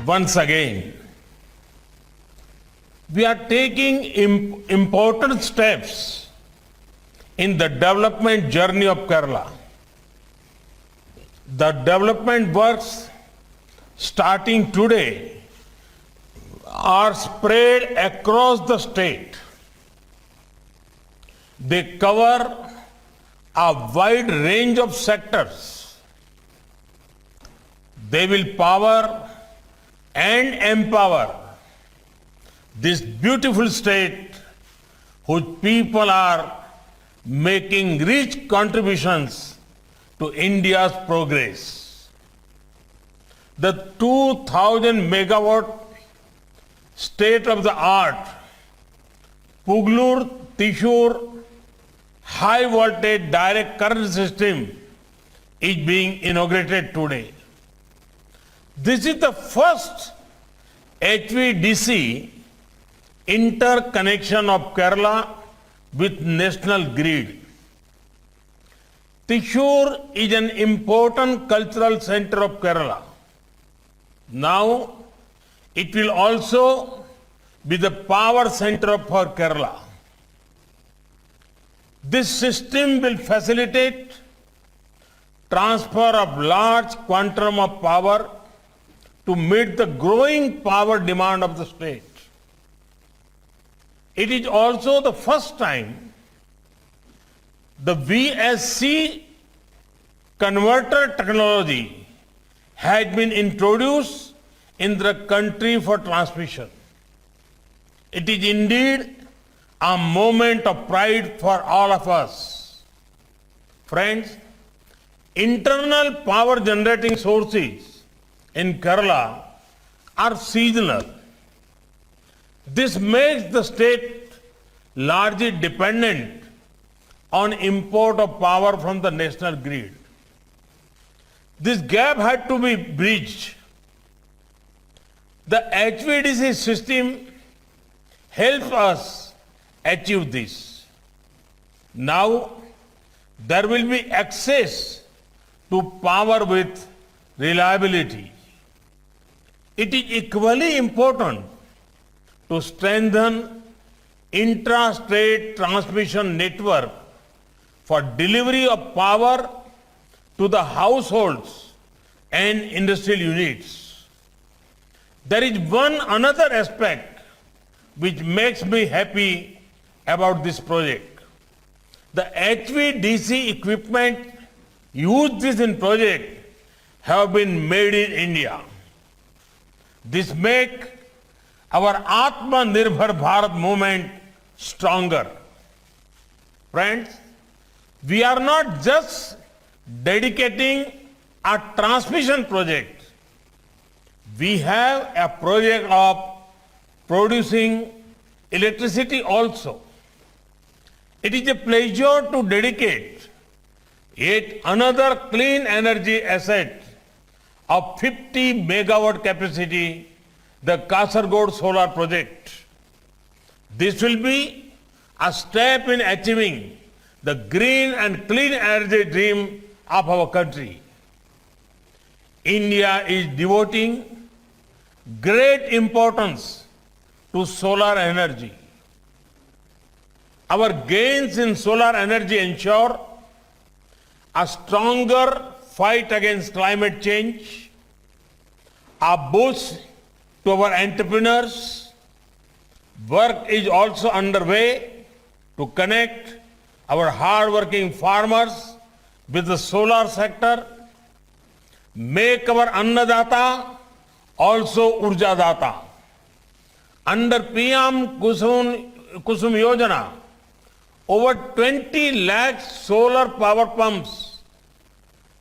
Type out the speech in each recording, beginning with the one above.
once again. We are taking important steps in the development journey of Kerala. The development works starting today are spread across the state. They cover a wide range of sectors. They will power and empower this beautiful state whose people are making rich contributions to India's progress. The 2000 megawatt state-of-the-art Pugalur-Thrissur high voltage direct current system is being inaugurated today. This is the first HVDC interconnection of Kerala with national grid. Thrissur is an important cultural center of Kerala. Now, it will also be the power center for Kerala. This system will facilitate transfer of large quantum of power to meet the growing power demand of the state. It is also the first time the VSC converter technology has been introduced in the country for transmission. It is indeed a moment of pride for all of us. Friends, internal power generating sources in Kerala are seasonal. This makes the state largely dependent on import of power from the national grid. This gap had to be bridged. The HVDC system helps us achieve this. Now, there will be access to power with reliability. It is equally important to strengthen intra-state transmission network for delivery of power to the households and industrial units. There is one another aspect which makes me happy about this project. The HVDC equipment used in project have been made in India. This makes our Atmanirbhar Bharat movement stronger. Friends, we are not just dedicating a transmission project. We have a project of producing electricity also. It is a pleasure to dedicate yet another clean energy asset of 50 megawatt capacity, the Kasaragod Solar Project. This will be a step in achieving the green and clean energy dream of our country. India is devoting great importance to solar energy. Our gains in solar energy ensure a stronger fight against climate change, a boost to our entrepreneurs. Work is also underway to connect our hard-working farmers with the solar sector, make our Annadata also Urjadata. Under PM Kusum Yojana, over 20 lakh solar power pumps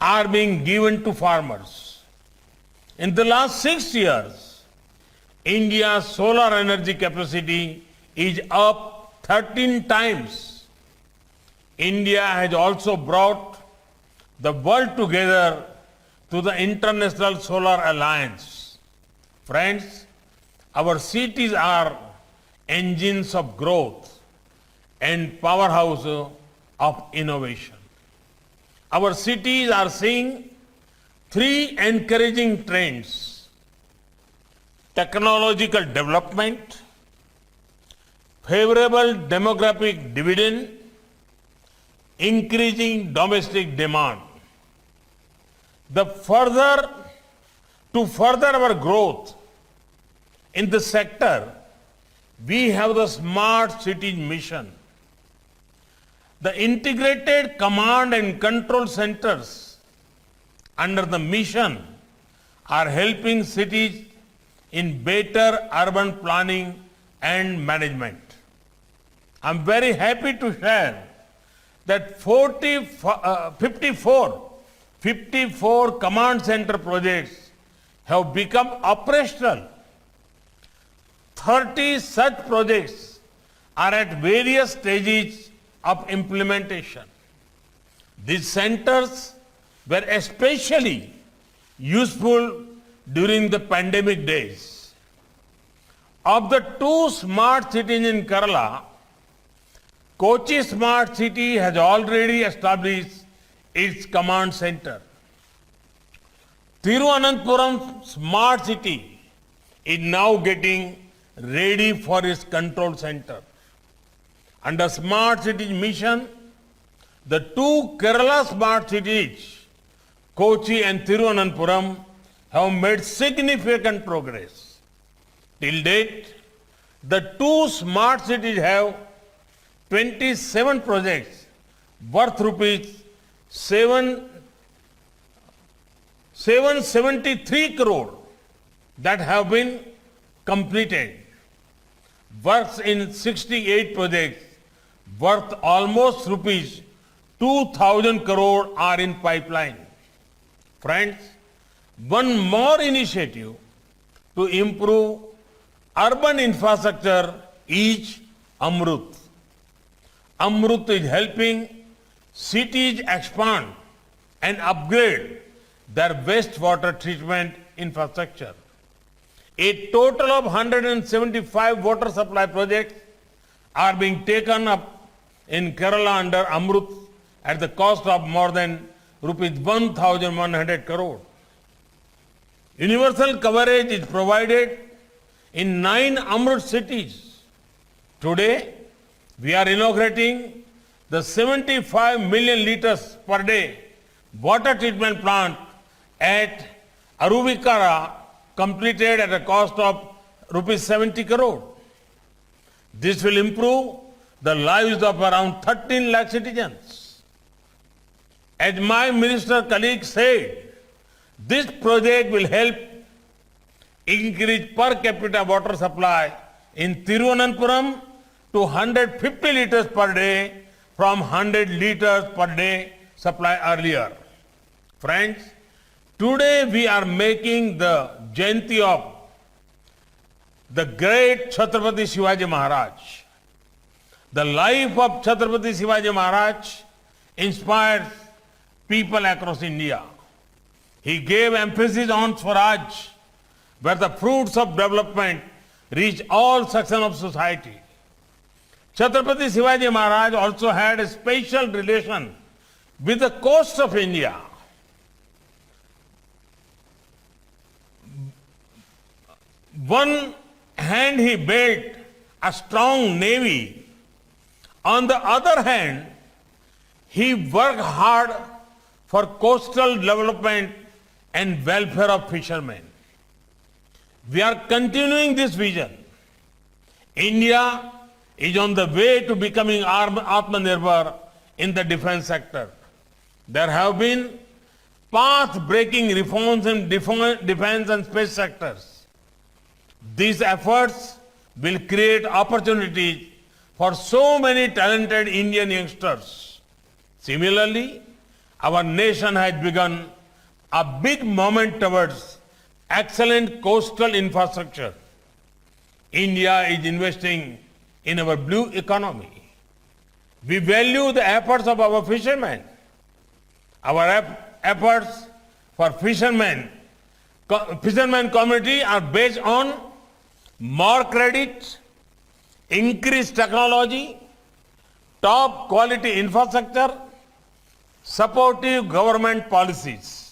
are being given to farmers. In the last 6 years, India's solar energy capacity is up 13 times. India has also brought the world together to the International Solar Alliance. Friends, our cities are engines of growth and powerhouse of innovation. Our cities are seeing three encouraging trends. technological development, favorable demographic dividend, increasing domestic demand. To further our growth in the sector, we have the Smart Cities Mission. The integrated command and control centers under the mission are helping cities in better urban planning and management. I'm very happy to share that 54 command center projects have become operational. 30 such projects are at various stages of implementation. These centers were especially useful during the pandemic days. Of the 2 smart cities in Kerala, Kochi Smart City has already established its command center. Thiruvananthapuram Smart City is now getting ready for its control center. Under Smart Cities Mission, the 2 Kerala Smart Cities, Kochi and Thiruvananthapuram, have made significant progress. Till date, the 2 smart cities have 27 projects worth rupees 773 crore that have been completed. Works in 68 projects worth almost rupees 2,000 crore are in pipeline. Friends, one more initiative to improve urban infrastructure is Amrut. Amrut is helping cities expand and upgrade their wastewater treatment infrastructure. A total of 175 water supply projects are being taken up in Kerala under Amrut at the cost of more than rupees 1,100 crore. Universal coverage is provided in 9 Amrut cities. Today, we are inaugurating the 75 million liters per day water treatment plant at Aruvikara, completed at a cost of rupees 70 crore. This will improve the lives of around 13 lakh citizens. As my minister colleague said, this project will help increase per capita water supply in Thiruvananthapuram to 150 liters per day from 100 liters per day supply earlier. Friends, today we are making the Jayanti of the great Chhatrapati Shivaji Maharaj. The life of Chhatrapati Shivaji Maharaj inspires people across India. He gave emphasis on Swaraj, where the fruits of development reach all sections of society. Chhatrapati Shivaji Maharaj also had a special relation with the coast of India. One hand he built a strong navy. On the other hand, he worked hard for coastal development and welfare of fishermen. We are continuing this vision. India is on the way to becoming Atmanirbhar in the defense sector. There have been path-breaking reforms in defense and space sectors. These efforts will create opportunities for so many talented Indian youngsters. Similarly, our nation has begun a big movement towards excellent coastal infrastructure. India is investing in our blue economy. We value the efforts of our fishermen. Our efforts for fishermen community are based on more credit, increased technology, top quality infrastructure, supportive government policies.